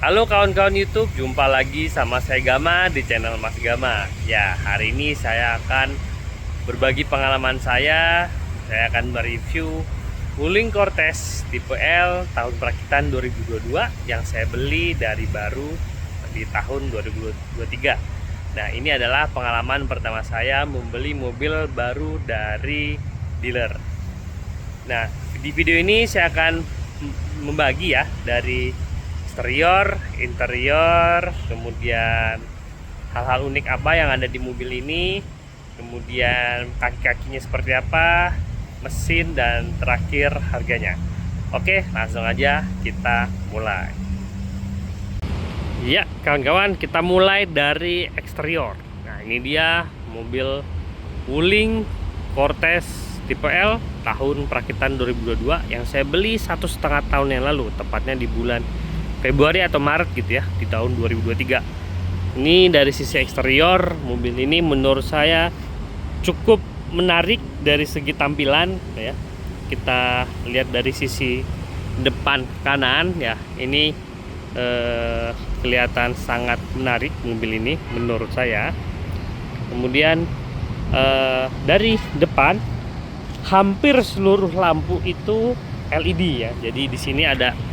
Halo kawan-kawan YouTube, jumpa lagi sama saya Gama di channel Mas Gama. Ya, hari ini saya akan berbagi pengalaman saya. Saya akan mereview Wuling Cortez tipe L tahun perakitan 2022 yang saya beli dari baru di tahun 2023. Nah, ini adalah pengalaman pertama saya membeli mobil baru dari dealer. Nah, di video ini saya akan membagi ya dari eksterior, interior, kemudian hal-hal unik apa yang ada di mobil ini, kemudian kaki-kakinya seperti apa, mesin, dan terakhir harganya. Oke, langsung aja kita mulai. Ya, kawan-kawan, kita mulai dari eksterior. Nah, ini dia mobil Wuling Cortez tipe L tahun perakitan 2022 yang saya beli 1,5 tahun yang lalu, tepatnya di bulan Februari atau Maret gitu ya, di tahun 2023. Ini dari sisi eksterior, mobil ini menurut saya cukup menarik dari segi tampilan ya. Kita lihat dari sisi depan kanan ya, ini kelihatan sangat menarik mobil ini menurut saya. Kemudian dari depan hampir seluruh lampu itu LED ya. Jadi di sini ada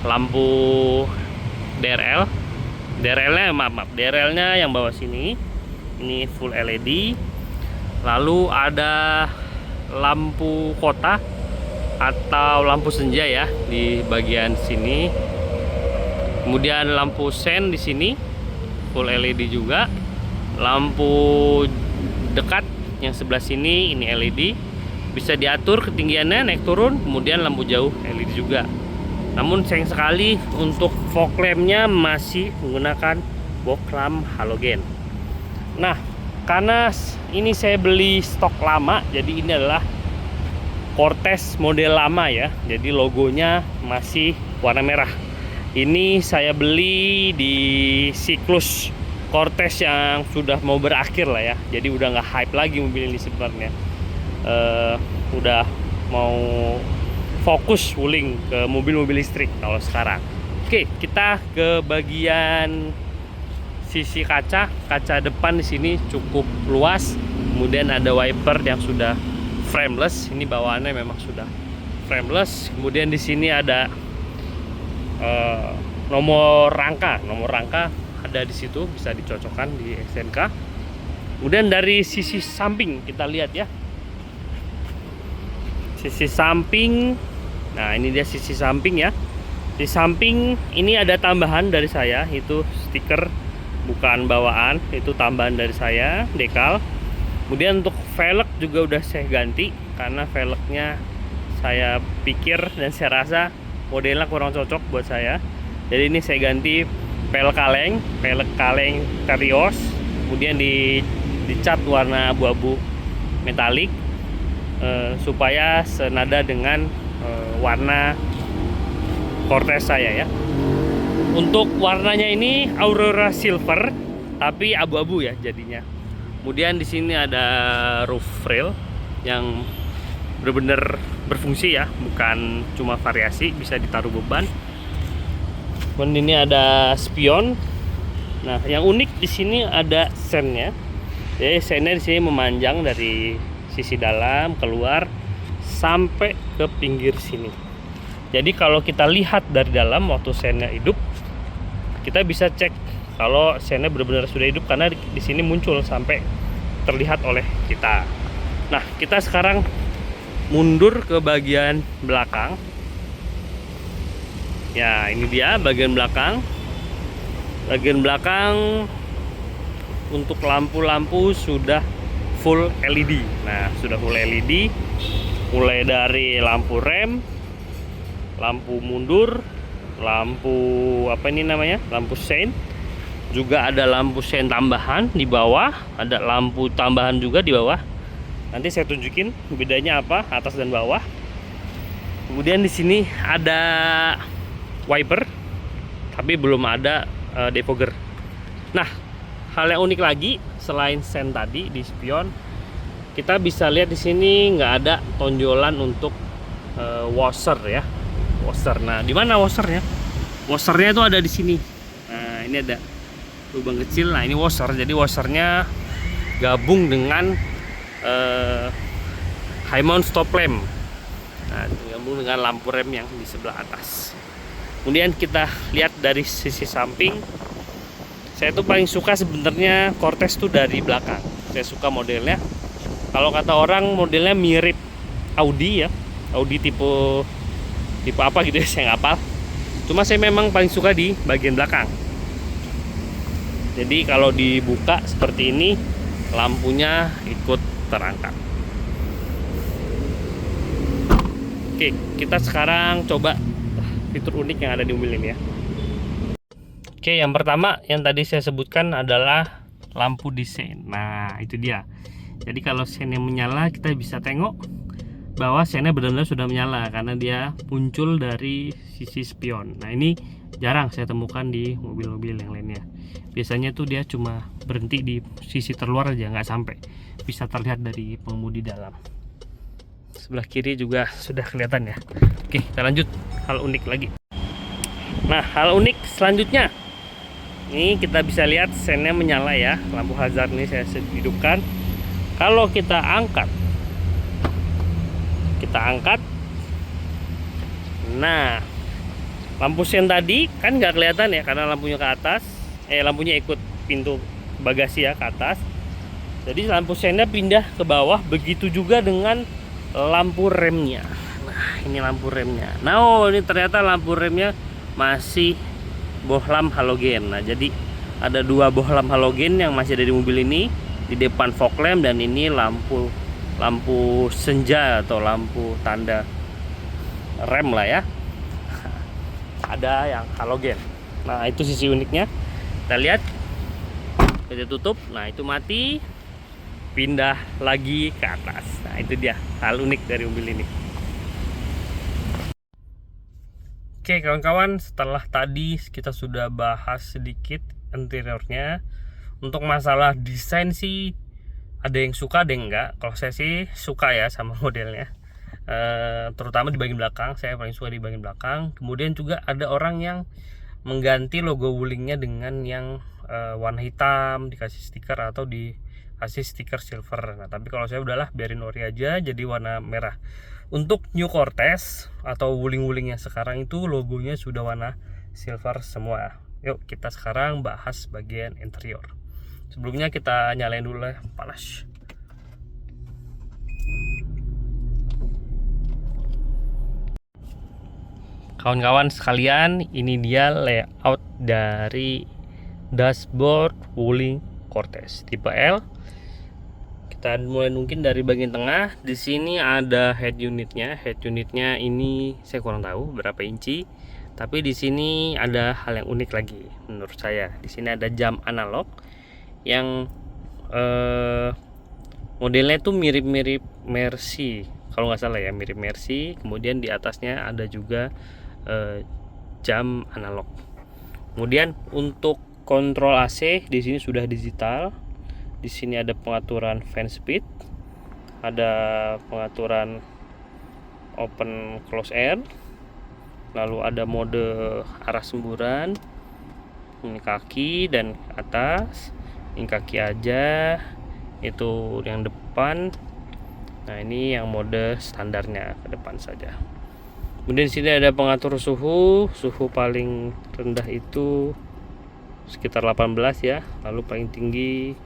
lampu DRL-nya yang bawah sini ini full LED. Lalu ada lampu kota atau lampu senja ya di bagian sini. Kemudian lampu sen di sini full LED juga. Lampu dekat yang sebelah sini ini LED, bisa diatur ketinggiannya naik turun. Kemudian lampu jauh LED juga. Namun sayang sekali untuk fog lampnya masih menggunakan fog lamp halogen. Nah, karena ini saya beli stok lama, jadi ini adalah Cortez model lama ya. Jadi logonya masih warna merah. Ini saya beli di siklus Cortez yang sudah mau berakhir lah ya. Jadi udah nggak hype lagi mobil ini sebenarnya. Udah mau fokus Wuling ke mobil-mobil listrik kalau sekarang. Oke, kita ke bagian sisi kaca. Kaca depan di sini cukup luas. Kemudian ada wiper yang sudah frameless. Ini bawaannya memang sudah frameless. Kemudian di sini ada nomor rangka. Nomor rangka ada di situ, bisa dicocokkan di STNK. Kemudian dari sisi samping kita lihat ya. Sisi samping, nah ini dia sisi samping ya. Di samping ini ada tambahan dari saya, itu stiker bukan bawaan, itu tambahan dari saya, dekal. Kemudian untuk velg juga udah saya ganti karena velgnya saya pikir dan saya rasa modelnya kurang cocok buat saya. Jadi ini saya ganti velg kaleng Terios, kemudian dicat warna abu-abu metalik. Supaya senada dengan warna Cortez saya ya. Untuk warnanya ini Aurora Silver tapi abu-abu ya jadinya. Kemudian di sini ada roof rail yang benar-benar berfungsi ya, bukan cuma variasi, bisa ditaruh beban. Kemudian ini ada spion. Nah, yang unik di sini ada sennya. Jadi sennya di sini memanjang dari sisi dalam keluar sampai ke pinggir sini. Jadi kalau kita lihat dari dalam waktu sennya hidup, kita bisa cek kalau sennya benar-benar sudah hidup karena di sini muncul sampai terlihat oleh kita. Nah, kita sekarang mundur ke bagian belakang. Ya, ini dia bagian belakang. Bagian belakang untuk lampu-lampu sudah full LED. Nah, sudah full LED, mulai dari lampu rem, lampu mundur, lampu apa ini namanya, lampu sein, juga ada lampu sein tambahan di bawah, ada lampu tambahan juga di bawah. Nanti saya tunjukin bedanya apa atas dan bawah. Kemudian di sini ada wiper, tapi belum ada defogger. Nah, hal yang unik lagi selain sen tadi di spion, kita bisa lihat di sini nggak ada tonjolan untuk washer ya. Washer. Nah, di mana washernya? washernya itu ada di sini. Nah, ini ada lubang kecil. Nah, ini washer. Jadi washernya gabung dengan high mount stop lamp. Nah, gabung dengan lampu rem yang di sebelah atas. Kemudian kita lihat dari sisi samping. Saya tuh paling suka sebenarnya Cortez tuh dari belakang. Saya suka modelnya. Kalau kata orang modelnya mirip Audi ya. Audi tipe apa gitu ya, saya nggak hafal. Cuma saya memang paling suka di bagian belakang. Jadi kalau dibuka seperti ini, lampunya ikut terangkat. Oke, kita sekarang coba fitur unik yang ada di mobil ini ya. Oke, yang pertama yang tadi saya sebutkan adalah lampu di sein. Nah, itu dia. Jadi kalau seinnya menyala, kita bisa tengok bahwa seinnya benar-benar sudah menyala karena dia muncul dari sisi spion. Nah, ini jarang saya temukan di mobil-mobil yang lainnya. Biasanya tuh dia cuma berhenti di sisi terluar aja, nggak sampai bisa terlihat dari pengemudi dalam. Sebelah kiri juga sudah kelihatan ya. Oke, kita lanjut hal unik lagi. Nah, hal unik selanjutnya, ini kita bisa lihat seinnya menyala ya. Lampu hazard ini saya hidupkan. Kalau kita angkat, nah, lampu sen tadi kan nggak kelihatan ya karena lampunya ke atas. Lampunya ikut pintu bagasi ya ke atas. Jadi lampu sennya pindah ke bawah. Begitu juga dengan lampu remnya. Nah, ini lampu remnya. Nah, ini ternyata lampu remnya masih bohlam halogen. Nah, jadi ada dua bohlam halogen yang masih ada di mobil ini, di depan fog lamp, dan ini lampu senja atau lampu tanda rem lah ya. Ada yang halogen. Nah, itu sisi uniknya. Kita lihat, kita tutup. Nah, itu mati, pindah lagi ke atas. Nah, itu dia hal unik dari mobil ini. Oke kawan-kawan, setelah tadi kita sudah bahas sedikit interiornya. Untuk masalah desain sih ada yang suka, ada yang enggak. Kalau saya sih suka ya sama modelnya, terutama di bagian belakang. Saya paling suka di bagian belakang. Kemudian juga ada orang yang mengganti logo Wulingnya dengan yang warna hitam, dikasih stiker atau dikasih stiker silver. Nah, tapi kalau saya udahlah biarin ori aja jadi warna merah. Untuk New Cortez atau Wuling-Wulingnya sekarang itu logonya sudah warna silver semua. Yuk kita sekarang bahas bagian interior. Sebelumnya kita nyalain dulu ya, panas. Kawan-kawan sekalian, ini dia layout dari dashboard Wuling Cortez tipe L. Kita mulai mungkin dari bagian tengah. Di sini ada head unitnya. Head unitnya ini saya kurang tahu berapa inci. Tapi di sini ada hal yang unik lagi menurut saya. Di sini ada jam analog yang modelnya itu mirip-mirip Mercy. Kalau nggak salah ya, mirip Mercy. Kemudian di atasnya ada juga jam analog. Kemudian untuk kontrol AC di sini sudah digital. Di sini ada pengaturan fan speed, ada pengaturan open close air, lalu ada mode arah semburan. Ini kaki dan atas, ini kaki aja, itu yang depan. Nah, ini yang mode standarnya ke depan saja. Kemudian di sini ada pengatur suhu paling rendah itu sekitar 18 ya, lalu paling tinggi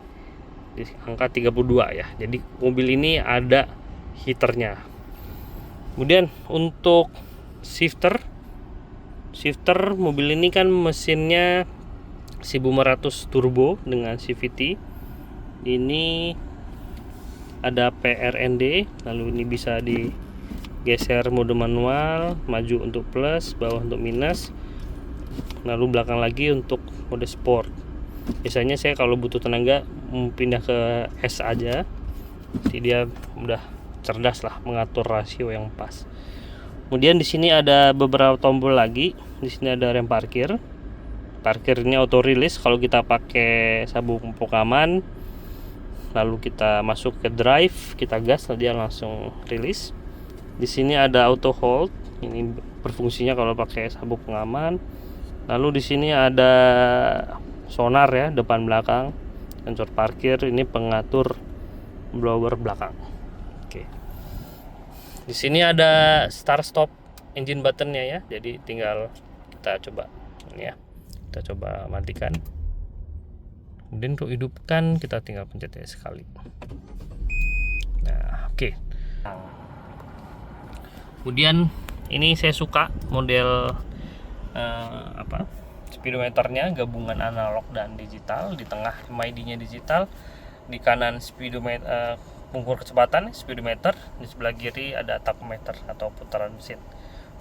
di angka 32 ya. Jadi mobil ini ada heaternya. Kemudian untuk shifter mobil ini kan mesinnya 1500 turbo dengan CVT. Ini ada PRND, lalu ini bisa digeser mode manual, maju untuk plus, bawah untuk minus, lalu belakang lagi untuk mode sport. Biasanya saya kalau butuh tenaga pindah ke S aja, jadi dia udah cerdas lah mengatur rasio yang pas. Kemudian di sini ada beberapa tombol lagi. Di sini ada rem parkir. Parkirnya auto release kalau kita pakai sabuk pengaman. Lalu kita masuk ke drive, kita gas, dia langsung release. Di sini ada auto hold. Ini berfungsinya kalau pakai sabuk pengaman. Lalu di sini ada sonar ya, depan belakang, sensor parkir, ini pengatur blower belakang. Oke. Di sini ada start stop engine buttonnya ya, jadi tinggal kita coba ini ya, kita coba matikan. Kemudian untuk hidupkan kita tinggal pencet sekali. Nah, oke. Kemudian ini saya suka model speedometernya gabungan analog dan digital. Di tengah MID-nya digital, di kanan speedometer pengukur kecepatan speedometer, di sebelah kiri ada tachometer atau putaran mesin.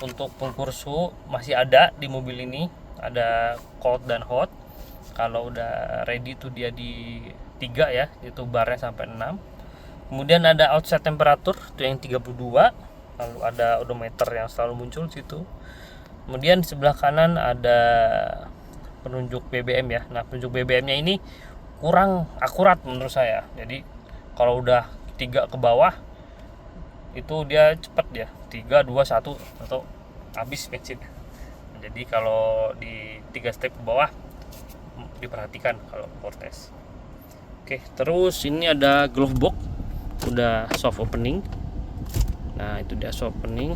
Untuk pengukur suhu masih ada di mobil ini, ada cold dan hot. Kalau udah ready tuh dia di 3 ya, itu barnya sampai 6. Kemudian ada outside temperatur itu yang 32. Lalu ada odometer yang selalu muncul situ. Kemudian di sebelah kanan ada penunjuk BBM ya. Nah, penunjuk BBM-nya ini kurang akurat menurut saya. Jadi kalau udah 3 ke bawah itu dia cepet ya, 3, 2, 1 atau habis bensin. Jadi kalau di 3 step ke bawah diperhatikan kalau Cortez. Oke, terus ini ada glove box, udah soft opening. Nah, itu dia soft opening.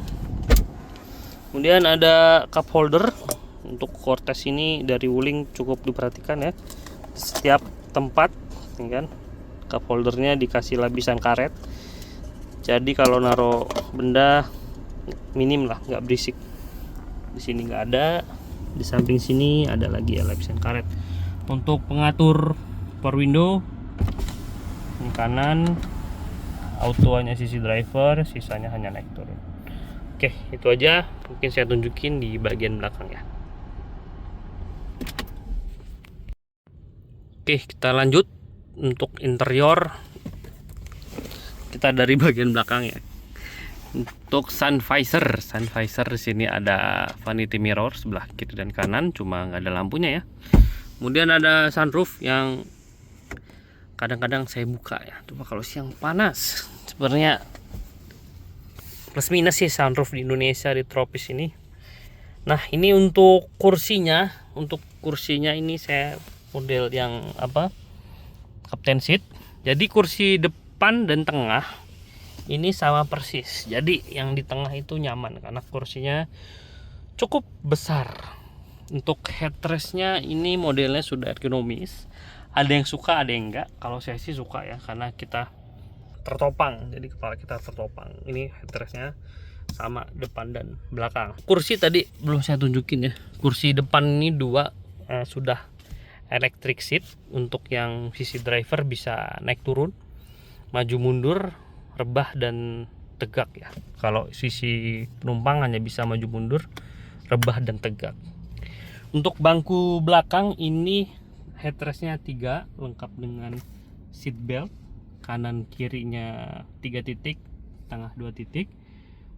Kemudian ada cup holder. Untuk Cortez ini dari Wuling cukup diperhatikan ya. Setiap tempat, ini kan, cup holdernya dikasih lapisan karet. Jadi kalau naruh benda minim lah, nggak berisik. Di sini nggak ada. Di samping sini ada lagi ya lapisan karet. Untuk pengatur power window, ini kanan, auto hanya sisi driver, sisanya hanya naik turun. Oke, itu aja mungkin saya tunjukin di bagian belakang ya. Oke, kita lanjut untuk interior. Kita dari bagian belakang ya. Untuk sun visor di sini ada vanity mirror sebelah kiri dan kanan, cuma nggak ada lampunya ya. Kemudian ada sunroof yang kadang-kadang saya buka ya. Coba kalau siang panas, sebenarnya plus minus sih sunroof di Indonesia di tropis ini. Nah, ini untuk kursinya, ini saya model yang captain seat. Jadi kursi depan dan tengah ini sama persis. Jadi yang di tengah itu nyaman karena kursinya cukup besar. Untuk headrestnya ini modelnya sudah ergonomis. Ada yang suka, ada yang enggak. Kalau saya sih suka ya, karena kita tertopang, jadi kepala kita tertopang. Ini headrestnya sama depan dan belakang. Kursi tadi belum saya tunjukin ya. Kursi depan ini 2 sudah electric seat. Untuk yang sisi driver bisa naik turun, maju mundur, rebah dan tegak ya. Kalau sisi penumpang hanya bisa maju mundur, rebah dan tegak. Untuk bangku belakang ini headrestnya 3 lengkap dengan seat belt, kanan kirinya 3 titik, tengah 2 titik.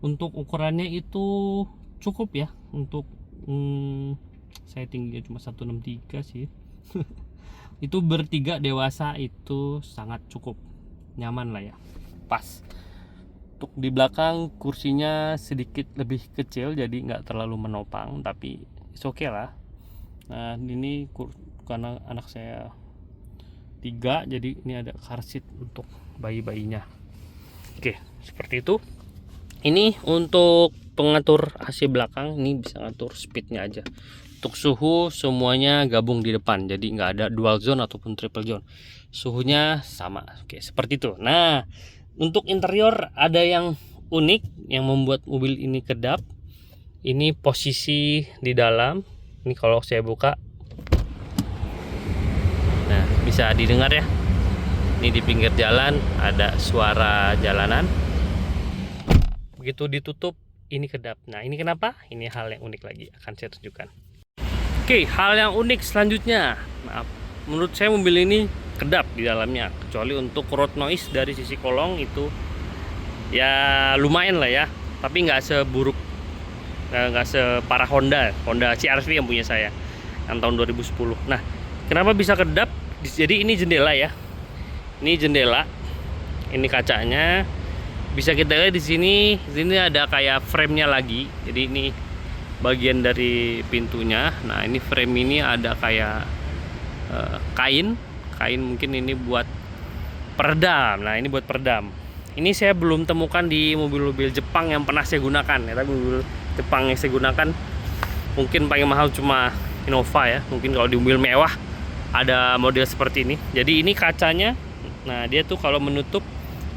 Untuk ukurannya itu cukup ya. Untuk saya tingginya cuma 163 sih. Itu bertiga dewasa itu sangat cukup nyaman lah ya, pas. Untuk di belakang kursinya sedikit lebih kecil, jadi nggak terlalu menopang, tapi oke lah. Nah, ini karena anak saya 3, jadi ini ada car seat untuk bayi-bayinya. Oke, seperti itu. Ini untuk pengatur AC belakang, ini bisa ngatur speednya aja. Untuk suhu semuanya gabung di depan, jadi nggak ada dual zone ataupun triple zone. Suhunya sama. Oke, seperti itu. Nah, untuk interior ada yang unik yang membuat mobil ini kedap. Ini posisi di dalam. Ini kalau saya buka, nah bisa didengar ya. Ini di pinggir jalan ada suara jalanan. Begitu ditutup ini kedap. Nah, ini kenapa? Ini hal yang unik lagi, akan saya tunjukkan. Oke, hal yang unik selanjutnya. Maaf, menurut saya mobil ini kedap di dalamnya, kecuali untuk road noise dari sisi kolong itu ya lumayan lah ya, tapi nggak seburuk, nggak separah Honda CR-V yang punya saya yang tahun 2010. Nah, kenapa bisa kedap? Jadi ini jendela ya, ini jendela, ini kacanya bisa kita lihat di sini. Ada kayak frame-nya lagi, jadi ini bagian dari pintunya. Nah ini frame ini ada kayak kain mungkin ini buat peredam. Nah ini buat peredam. Ini saya belum temukan di mobil-mobil Jepang yang pernah saya gunakan ya. Tapi mobil Jepang yang saya gunakan mungkin paling mahal cuma Innova ya. Mungkin kalau di mobil mewah ada model seperti ini. Jadi ini kacanya, nah dia tuh kalau menutup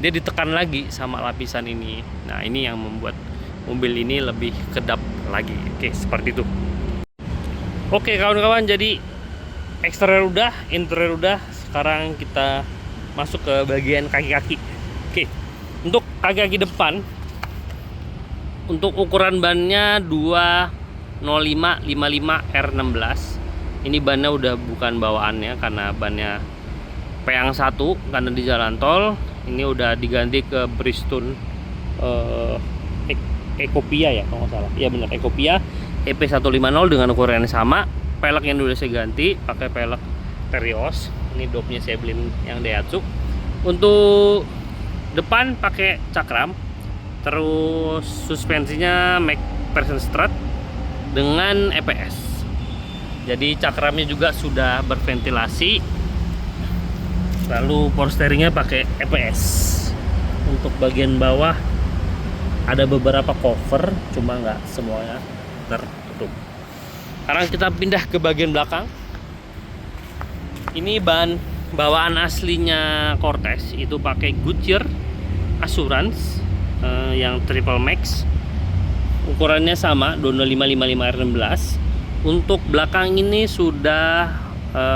dia ditekan lagi sama lapisan ini. Nah ini yang membuat mobil ini lebih kedap lagi. Oke, seperti itu. Oke kawan-kawan, jadi eksterior udah, interior udah. Sekarang kita masuk ke bagian kaki-kaki. Oke, untuk kaki-kaki depan, untuk ukuran bannya 205/55 R16. Ini bannya udah bukan bawaannya karena bannya Peang 1 karena di jalan tol. Ini udah diganti ke Bridgestone Ecopia ya kalau nggak salah. Iya benar, Ecopia EP150 dengan ukuran yang sama. Pelek yang udah saya ganti pakai pelek Terios. Ini dopnya saya beli yang Daihatsu. Untuk depan pakai cakram. Terus suspensinya McPherson Strut dengan EPS. Jadi cakramnya juga sudah berventilasi. Lalu power steeringnya pakai EPS. Untuk bagian bawah ada beberapa cover, cuma nggak semuanya tertutup. Sekarang kita pindah ke bagian belakang. Ini ban bawaan aslinya Cortez itu pakai Goodyear Assurance yang Triple Max. Ukurannya sama 25/55 R16. Untuk belakang ini sudah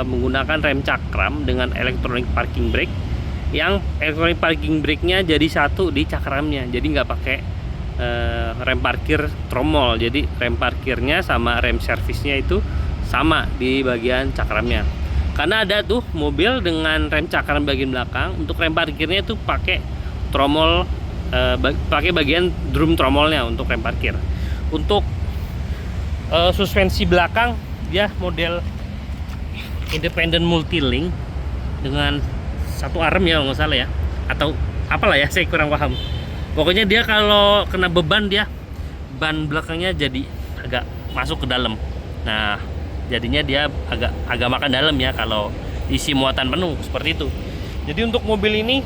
menggunakan rem cakram dengan electronic parking brake. Yang electronic parking brake-nya jadi satu di cakramnya, jadi nggak pakai rem parkir tromol. Jadi rem parkirnya sama rem servisnya itu sama di bagian cakramnya. Karena ada tuh mobil dengan rem cakram bagian belakang, untuk rem parkirnya itu pakai tromol, pakai bagian drum tromolnya untuk rem parkir. Untuk suspensi belakang dia model independent multi-link dengan satu arm ya kalau nggak salah ya, atau apalah ya, saya kurang paham. Pokoknya dia kalau kena beban, dia ban belakangnya jadi agak masuk ke dalam. Nah jadinya dia agak makan dalam ya kalau isi muatan penuh seperti itu. Jadi untuk mobil ini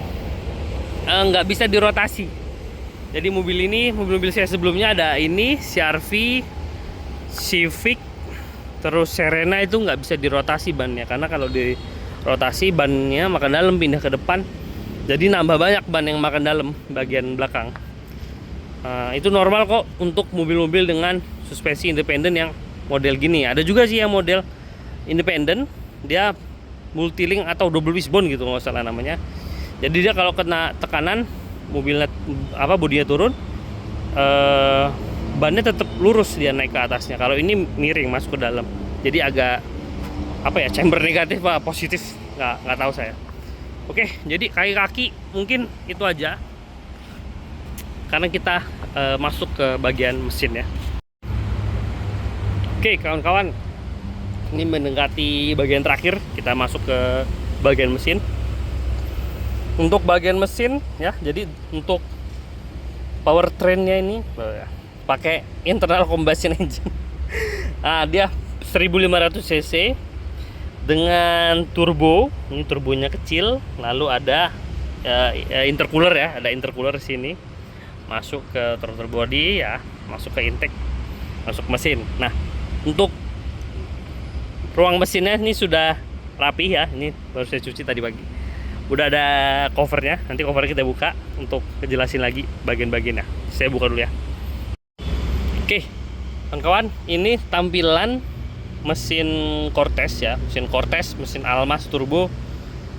nggak bisa dirotasi. Jadi mobil ini, mobil-mobil saya sebelumnya ada ini CR-V, Civic, terus Serena itu nggak bisa dirotasi bannya, karena kalau dirotasi bannya makan dalam pindah ke depan, jadi nambah banyak ban yang makan dalam bagian belakang. Itu normal kok untuk mobil-mobil dengan suspensi independen yang model gini. Ada juga sih yang model independen, dia multi-link atau double wishbone gitu nggak salah namanya. Jadi dia kalau kena tekanan, mobilnya bodinya turun, bannya tetap lurus dia naik ke atasnya. Kalau ini miring masuk ke dalam, jadi agak chamber negatif apa positif nggak tahu saya. Oke, jadi kaki-kaki mungkin itu aja karena kita masuk ke bagian mesin ya. Oke kawan-kawan, ini mendekati bagian terakhir, kita masuk ke bagian mesin. Untuk bagian mesin ya, jadi untuk powertrainnya ini pakai internal combustion engine. Dia 1500 cc dengan turbo. Ini turbonya kecil, lalu ada intercooler ya, ada intercooler di sini. Masuk ke throttle body ya, masuk ke intake, masuk mesin. Nah, untuk ruang mesinnya ini sudah rapi ya. Ini baru saya cuci tadi pagi. Udah ada covernya, nanti covernya kita buka untuk kejelasin lagi bagian-bagiannya. Saya buka dulu ya. Oke, kawan-kawan, ini tampilan mesin Cortez ya. Mesin Cortez, mesin Almas turbo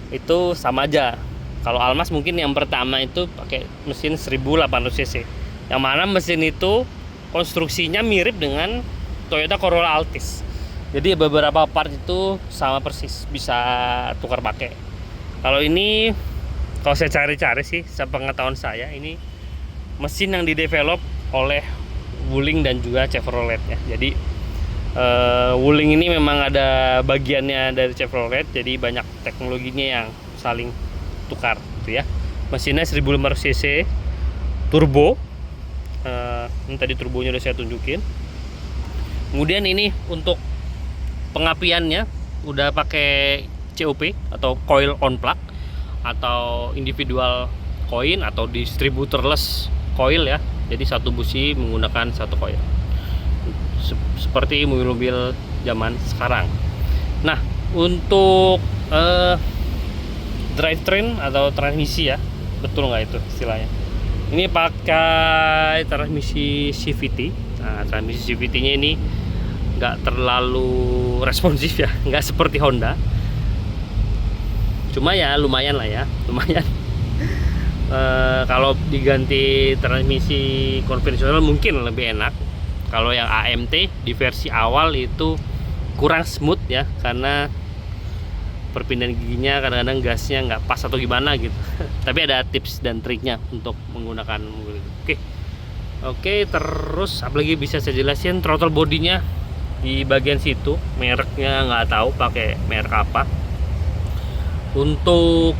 itu sama aja. Kalau Almas mungkin yang pertama itu pakai mesin 1800 cc. Yang mana mesin itu konstruksinya mirip dengan Toyota Corolla Altis. Jadi beberapa part itu sama persis, bisa tukar pakai. Kalau ini, kalau saya cari-cari sih, sepengetahuan saya, ini mesin yang didevelop oleh Wuling dan juga Chevrolet ya. Jadi Wuling ini memang ada bagiannya dari Chevrolet, jadi banyak teknologinya yang saling tukar gitu ya. Mesinnya 1500 cc turbo. Ini tadi turbonya udah saya tunjukin. Kemudian ini untuk pengapiannya udah pakai COP atau coil on plug atau individual coil atau distributorless coil ya. Jadi satu busi menggunakan satu coil. Seperti mobil-mobil zaman sekarang. Nah, untuk drivetrain atau transmisi ya, betul nggak itu istilahnya? Ini pakai transmisi CVT. Nah, transmisi CVT-nya ini nggak terlalu responsif ya, nggak seperti Honda. Cuma ya lumayan lah ya, lumayan. Kalau diganti transmisi konvensional mungkin lebih enak. Kalau yang AMT di versi awal itu kurang smooth ya, karena perpindahan giginya kadang-kadang gasnya nggak pas atau gimana gitu. Tapi ada tips dan triknya untuk menggunakan mobil itu. Oke, terus apalagi bisa saya jelasin, throttle bodinya di bagian situ, mereknya nggak tahu pakai merek apa. Untuk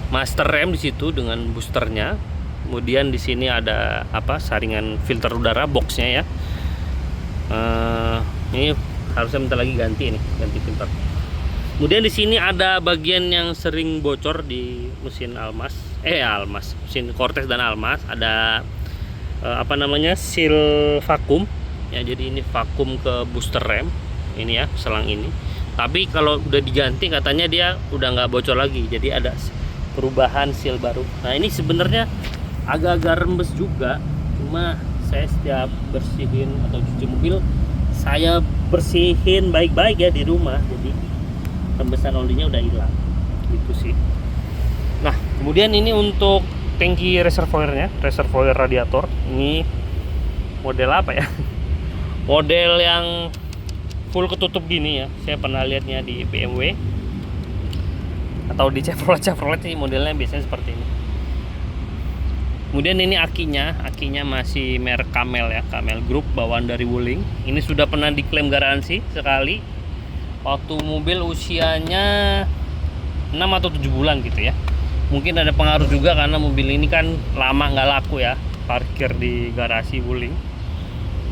master rem di situ dengan boosternya. Kemudian di sini ada saringan filter udara boxnya ya. Ini harusnya bentar lagi ganti filter. Kemudian di sini ada bagian yang sering bocor di mesin mesin Cortez dan Almas, ada seal vakum ya. Jadi ini vakum ke booster rem ini ya, selang ini. Tapi kalau udah diganti katanya dia udah nggak bocor lagi, jadi ada perubahan seal baru. Nah, ini sebenarnya agak-agak rembes juga, cuma saya setiap bersihin atau cuci mobil saya bersihin baik-baik ya di rumah, jadi rembesan olinya udah hilang gitu sih. Nah, kemudian ini untuk tangki reservoirnya, reservoir radiator. Ini model apa ya? Model yang full ketutup gini ya. Saya pernah lihatnya di BMW atau di Chevrolet ini modelnya biasanya seperti ini. Kemudian ini akinya masih merek Camel ya, Camel Group bawaan dari Wuling. Ini sudah pernah diklaim garansi sekali waktu mobil usianya 6 atau 7 bulan gitu ya. Mungkin ada pengaruh juga karena mobil ini kan lama nggak laku ya, parkir di garasi Wuling,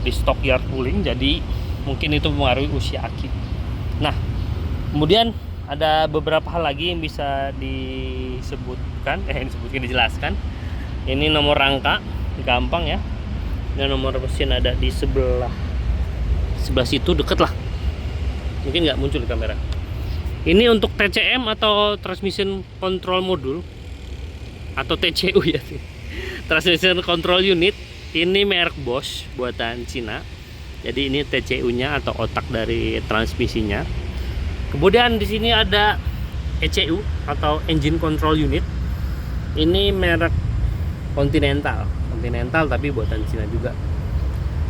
di stockyard Wuling, jadi mungkin itu mempengaruhi usia aki. Nah, kemudian ada beberapa hal lagi yang bisa dijelaskan. Ini nomor rangka gampang ya, dan nomor mesin ada di sebelah situ, deket lah, mungkin nggak muncul di kamera. Ini untuk TCM atau Transmission Control Module atau TCU ya, Transmission Control Unit. Ini merek Bosch buatan Cina. Jadi ini TCU-nya atau otak dari transmisinya. Kemudian di sini ada ECU atau Engine Control Unit. Ini merek Continental tapi buatan Cina juga.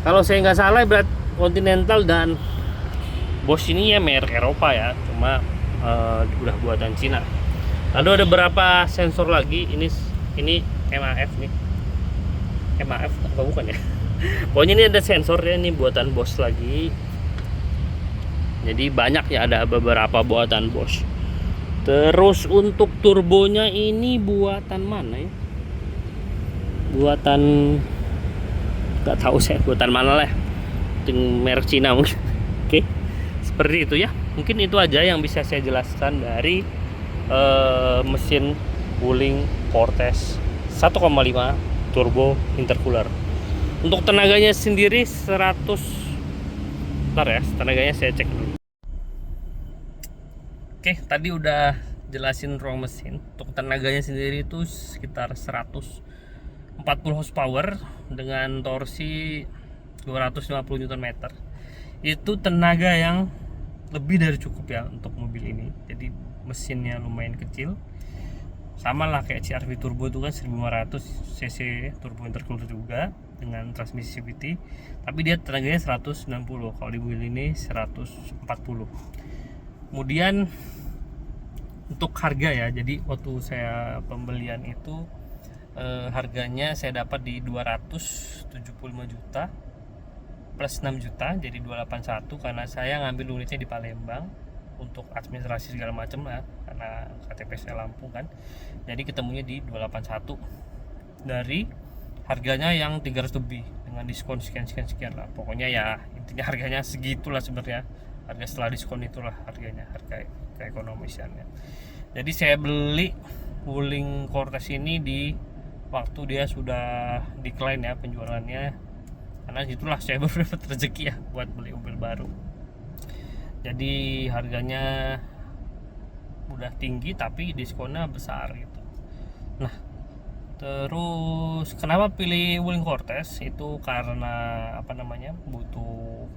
Kalau saya nggak salah berat Continental dan Bosch ini ya merek Eropa ya, cuma udah buatan Cina. Lalu ada beberapa sensor lagi. Ini MAF nih. MAF apa bukan ya? Pokoknya ini ada sensor ya, ini buatan Bosch lagi. Jadi banyak ya, ada beberapa buatan Bosch. Terus untuk turbonya ini buatan mana ya? Buatan nggak tahu saya buatan mana lah. Merek Cina mungkin. Oke. Seperti itu ya. Mungkin itu aja yang bisa saya jelaskan dari mesin Wuling Cortez 1,5 turbo intercooler. Untuk tenaganya sendiri 100. Bentar ya, tenaganya saya cek dulu. Oke, tadi udah jelasin ruang mesin. Untuk tenaganya sendiri itu sekitar 140 horsepower dengan torsi 250 Nm. Itu tenaga yang lebih dari cukup ya untuk mobil ini. Jadi mesinnya lumayan kecil. Sama lah kayak CR-V turbo itu kan 1500 cc turbo intercooler juga dengan transmisi CVT, tapi dia tenaganya 190. Kalau di mobil ini 140. Kemudian untuk harga ya, jadi waktu saya pembelian itu harganya saya dapat di 275 juta plus 6 juta, jadi 281 karena saya ngambil unitnya di Palembang untuk administrasi segala macam lah, karena KTP saya Lampung kan. Jadi ketemunya di 281 dari harganya yang 300 lebih. dengan diskon sekian lah. Pokoknya ya intinya harganya segitulah sebenarnya. Harga setelah diskon itulah harganya, harga keekonomisiannya. Jadi saya beli Wuling Cortez ini di waktu dia sudah decline ya penjualannya, karena itulah saya baru dapat rezeki ya buat beli mobil baru. Jadi harganya udah tinggi tapi diskonnya besar gitu. Nah, terus kenapa pilih Wuling Cortez itu karena butuh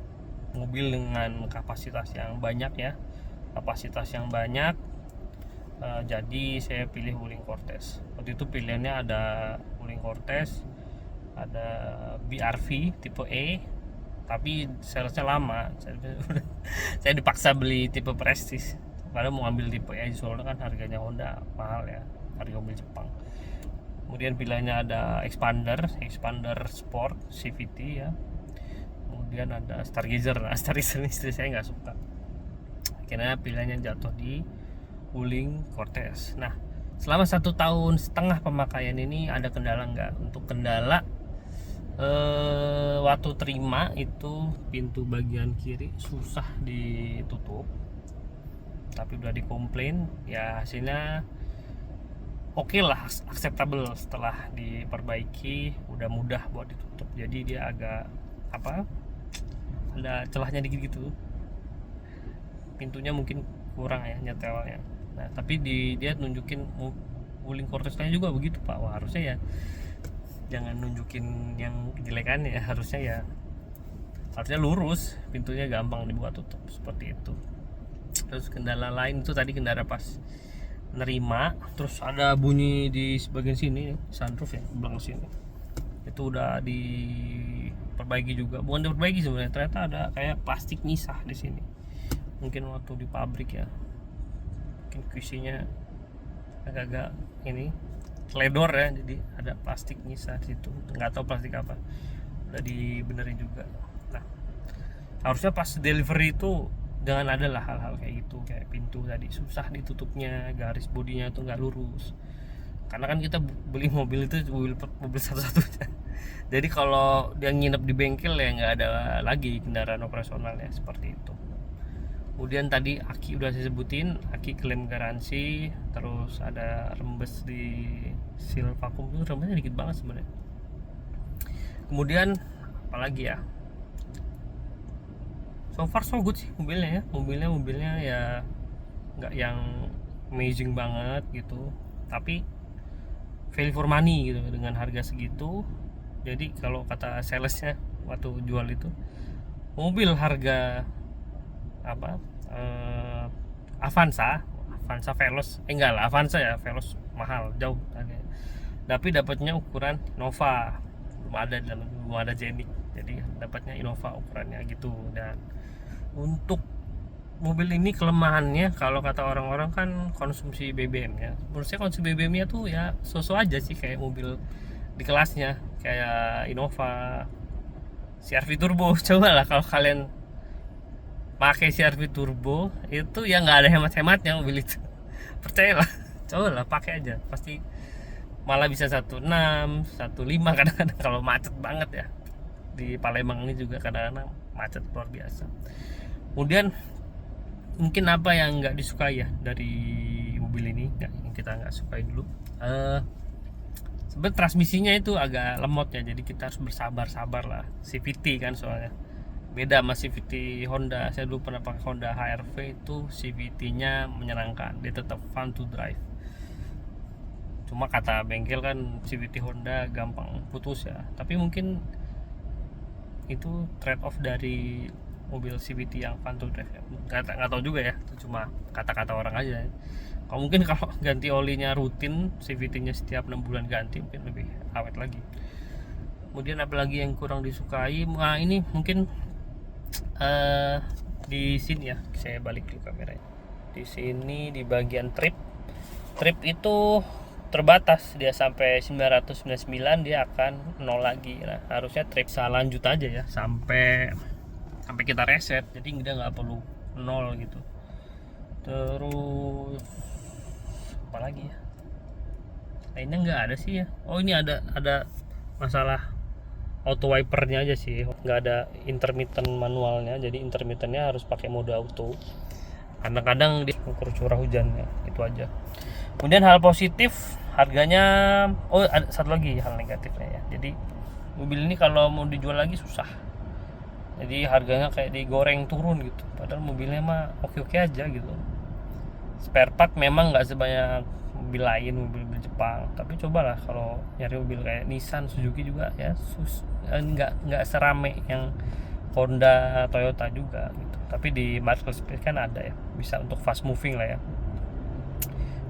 mobil dengan kapasitas yang banyak ya, jadi saya pilih Wuling Cortez. Waktu itu pilihannya ada Wuling Cortez, ada BRV tipe E, tapi salesnya lama. Saya dipaksa beli tipe Prestige, padahal mau ambil tipe E soalnya kan harganya Honda mahal ya, harga mobil Jepang. Kemudian pilihannya ada Expander Sport CVT ya. Kemudian ada Stargazer. Nah, Stargazer istri saya nggak suka. Akhirnya pilihannya jatuh di Wuling Cortez. Nah, selama 1,5 tahun pemakaian ini ada kendala nggak? Untuk kendala, waktu terima itu pintu bagian kiri susah ditutup. Tapi udah dikomplain, ya hasilnya oke lah, acceptable. Setelah diperbaiki udah mudah buat ditutup. Jadi dia agak ada celahnya dikit gitu, pintunya mungkin kurang ya nyetelnya. Nah tapi dia nunjukin Wuling Cortez-nya juga begitu Pak. Wah, harusnya ya jangan nunjukin yang jelekannya ya, harusnya lurus, pintunya gampang dibuka tutup seperti itu. Terus kendala lain itu tadi kendala pas nerima, terus ada bunyi di bagian sini sunroof ya, belakang sini itu udah diperbaiki juga. Bukan diperbaiki sebenarnya, ternyata ada kayak plastik nyisah di sini, mungkin waktu di pabrik ya, mungkin QC-nya agak-agak ini ledor ya, jadi ada plastik nyisah di situ, nggak tahu plastik apa, udah dibenerin juga. Nah harusnya pas delivery itu jangan ada lah hal-hal kayak gitu, kayak pintu tadi susah ditutupnya, garis bodinya tuh nggak lurus, karena kan kita beli mobil itu mobil satu-satunya. Jadi kalau dia nginep di bengkel ya nggak ada lagi kendaraan operasional ya, seperti itu. Kemudian tadi aki udah saya sebutin, aki klaim garansi, terus ada rembes di seal vakum, itu rembesnya dikit banget sebenarnya. Kemudian apalagi ya, so far so good sih mobilnya ya. Mobilnya ya nggak yang amazing banget gitu, tapi value for money gitu dengan harga segitu. Jadi kalau kata salesnya waktu jual itu, mobil harga Avanza Veloz, enggak lah, Avanza ya, Veloz mahal jauh tadi. Tapi dapatnya ukuran Innova, belum ada Jenik, jadi dapatnya Innova ukurannya gitu. Dan untuk mobil ini kelemahannya kalau kata orang-orang kan konsumsi BBM ya. Menurut saya konsumsi BBM-nya tuh ya so-so aja sih, kayak mobil di kelasnya, kayak Innova, CR-V turbo. Coba lah kalau kalian pakai CR-V turbo itu ya nggak ada hemat-hematnya mobil itu. Percayalah, coba lah pakai aja, pasti malah bisa 16, 15 kadang-kadang kalau macet banget ya. Di Palembang ini juga kadang-kadang macet luar biasa. Kemudian mungkin apa yang nggak disukai ya dari mobil ini, yang kita nggak sukai dulu, sebenarnya transmisinya itu agak lemot ya, jadi kita harus bersabar lah. CVT kan soalnya beda sama CVT Honda. Saya dulu pernah pakai Honda HR-V, itu CVT-nya menyenangkan, dia tetap fun to drive. Cuma kata bengkel kan CVT Honda gampang putus ya, tapi mungkin itu trade off dari mobil CVT yang fun to drive ya. Nggak tahu juga ya, itu cuma kata-kata orang aja ya. Kalau mungkin kalau ganti olinya rutin, CVT-nya setiap 6 bulan ganti, mungkin lebih awet lagi. Kemudian apalagi yang kurang disukai, nah ini mungkin di sini ya, saya balik dulu kameranya. Di sini di bagian trip itu terbatas, dia sampai 999 dia akan 0 lagi. Nah harusnya trip lanjut aja ya sampai kita reset, jadi dia nggak perlu 0 gitu. Terus apa lagi ya, lainnya nggak ada sih ya. Oh ini ada masalah auto wipernya aja sih, nggak ada intermittent manualnya, jadi intermittennya harus pakai mode auto. Kadang-kadang dia ukur curah hujannya, itu aja. Kemudian hal positif harganya, oh ada satu lagi hal negatifnya ya. Jadi mobil ini kalau mau dijual lagi susah. Jadi harganya kayak digoreng turun gitu. Padahal mobilnya mah oke-oke aja gitu. Spare part memang nggak sebanyak mobil lain, mobil Jepang. Tapi cobalah kalau nyari mobil kayak Nissan, Suzuki juga ya nggak serame yang Honda, Toyota juga gitu. Tapi di marketplace kan ada ya, bisa untuk fast moving lah ya.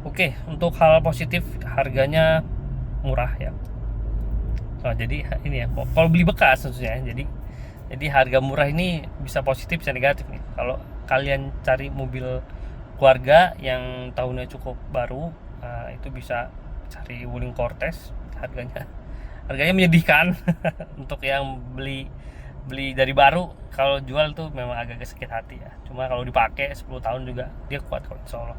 Oke, untuk hal positif harganya murah ya. Nah, jadi ini ya, kalau beli bekas tentunya. Jadi harga murah ini bisa positif bisa negatif nih. Kalau kalian cari mobil keluarga yang tahunnya cukup baru, itu bisa cari Wuling Cortez. Harganya menyedihkan untuk yang beli dari baru. Kalau jual tuh memang agak sakit hati ya. Cuma kalau dipakai 10 tahun juga dia kuat kok, insya Allah.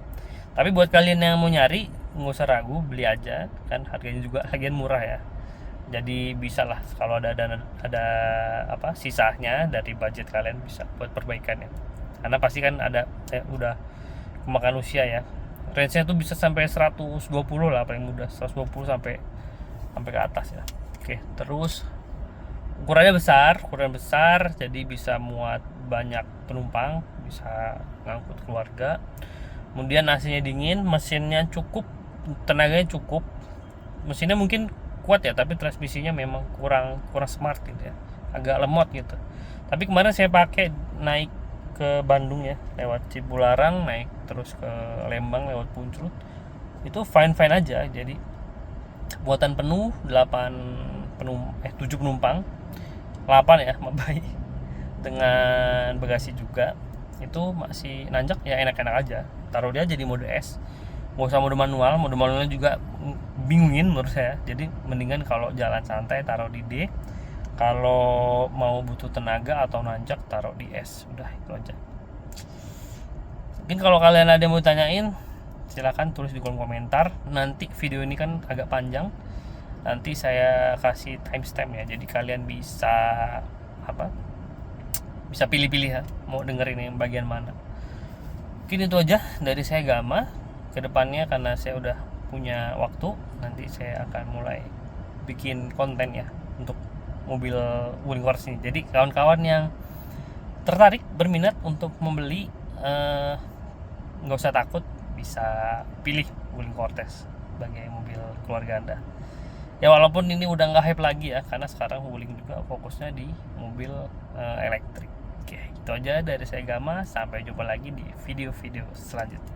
Tapi buat kalian yang mau nyari, nggak usah ragu, beli aja kan, harganya juga lagian murah ya. Jadi bisa lah kalau ada apa sisanya dari budget kalian, bisa buat perbaikan ya. Karena pasti kan ada udah kemakan usia ya. Range-nya tuh bisa sampai 120 lah paling mudah, 120 sampai ke atas ya. Oke, terus ukuran besar, jadi bisa muat banyak penumpang, bisa ngangkut keluarga. Kemudian AC-nya dingin, mesinnya cukup, tenaganya cukup. Mesinnya mungkin kuat ya, tapi transmisinya memang kurang smart gitu ya, agak lemot gitu. Tapi kemarin saya pakai naik ke Bandung ya, lewat Cipularang, naik terus ke Lembang lewat Punclut, itu fine aja. Jadi buatan penuh 7 penumpang, 8 ya Mabai, dengan bagasi juga, itu masih nanjak ya, enak-enak aja. Taruh dia jadi mode S, nggak usah mode manualnya juga bingungin menurut saya. Jadi mendingan kalau jalan santai taruh di D, kalau mau butuh tenaga atau nanjak taruh di S. Udah itu aja. Mungkin kalau kalian ada yang mau tanyain, silakan tulis di kolom komentar. Nanti video ini kan agak panjang, nanti saya kasih timestamp ya, jadi kalian bisa bisa pilih-pilih ya, mau dengerin yang bagian mana. Mungkin itu aja dari saya Gama. Kedepannya karena saya udah punya waktu, nanti saya akan mulai bikin konten ya untuk mobil Wuling Cortez ini. Jadi kawan-kawan yang tertarik, berminat untuk membeli, nggak usah takut, bisa pilih Wuling Cortez sebagai mobil keluarga Anda. Ya walaupun ini udah nggak hype lagi ya, karena sekarang Wuling juga fokusnya di mobil elektrik. Oke, itu aja dari saya Gama. Sampai jumpa lagi di video-video selanjutnya.